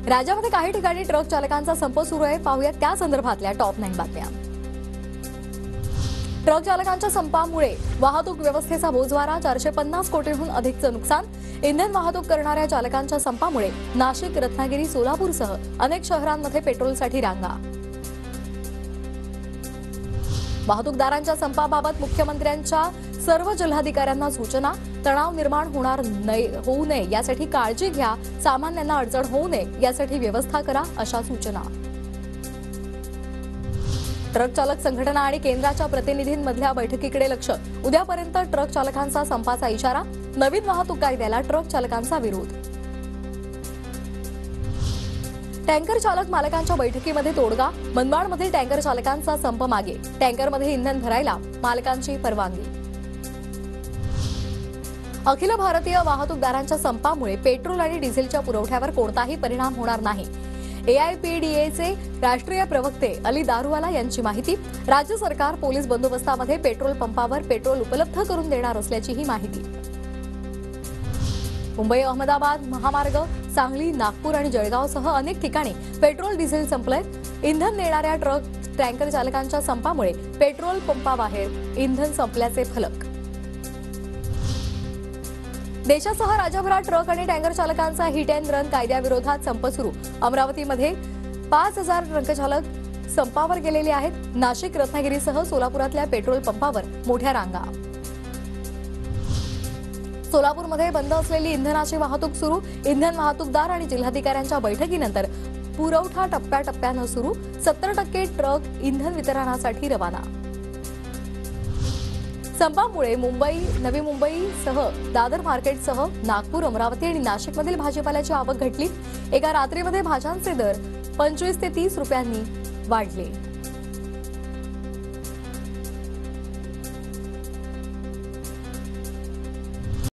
राज्यामध्ये काही ठिकाणी ट्रक चालकांचा संप सुरू आहे। पाहूयात त्या संदर्भातल्या टॉप 9 बातम्या। ट्रक चालकांच्या संपामुळे वाहतूक व्यवस्थेचा बोजवारा, 450 कोटींहून अधिकचं नुकसान। इंधन वाहतूक करणाऱ्या चालकांच्या संपामुळे नाशिक, रत्नागिरी, सोलापूरसह अनेक शहरांमध्ये पेट्रोलसाठी रांगा। वाहतूकदारांच्या संपाबाबत मुख्यमंत्र्यांच्या सर्व जिल्हाधिकाऱ्यांना सूचना। तणाव निर्माण होऊ नये यासाठी काळजी घ्या, सामान्यांना अडचण होऊ नये यासाठी व्यवस्था करा, अशा सूचना। ट्रक चालक संघटना आणि केंद्राच्या प्रतिनिधींमधल्या बैठकीकडे लक्ष। उद्यापर्यंत ट्रक चालकांचा संपाचा इशारा। नवीन वाहतूक कायद्याला ट्रक चालकांचा विरोध। टँकर चालक मालकांच्या बैठकीमध्ये तोडगा। मनमाडमधील टँकर चालकांचा संप मागे। टँकरमध्ये इंधन भरायला मालकांची परवानगी। अखिल भारतीय वाहतूकदारांच्या संपामुळे पेट्रोल आणि डिझेलच्या पुरवठ्यावर कोणताही परिणाम होणार नाही। एआयपीडीएचे राष्ट्रीय प्रवक्ते अली दारूवाला यांची माहिती। राज्य सरकार पोलीस बंदोबस्तामध्ये पेट्रोल पंपावर पेट्रोल उपलब्ध करून देणार असल्याची ही माहिती। मुंबई अहमदाबाद महामार्ग, सांगली, नागपूर आणि जळगावसह अनेक ठिकाणी पेट्रोल डिझेल संपलंय। इंधन नेणाऱ्या ट्रक टँकर चालकांच्या संपामुळे पेट्रोल पंपाबाहेर इंधन संपल्याचे फलक। देशासह राज्यभरात ट्रक आणि टँकर चालकांचा हिट अँड रन कायद्याविरोधात संप सुरू। अमरावतीमध्ये 5000 ट्रक चालक संपावर गेलेले आहेत। नाशिक, रत्नागिरीसह सोलापुरातल्या पेट्रोल पंपावर मोठ्या रांगा। सोलापूरमध्ये बंद असलेली इंधनाची वाहतूक सुरू। इंधन वाहतूकदार आणि जिल्हाधिकाऱ्यांच्या बैठकीनंतर पुरवठा टप्प्याटप्प्यानं सुरू। 70% ट्रक इंधन वितरणासाठी रवाना। संपामुळे मुंबई, नवी मुंबईसह दादर मार्केटसह नागपूर, अमरावती आणि नाशिकमधील भाजीपाल्याची आवक घटली। एका रात्रीमध्ये भाज्यांचे दर 25 ते 30 रुपयांनी वाढले।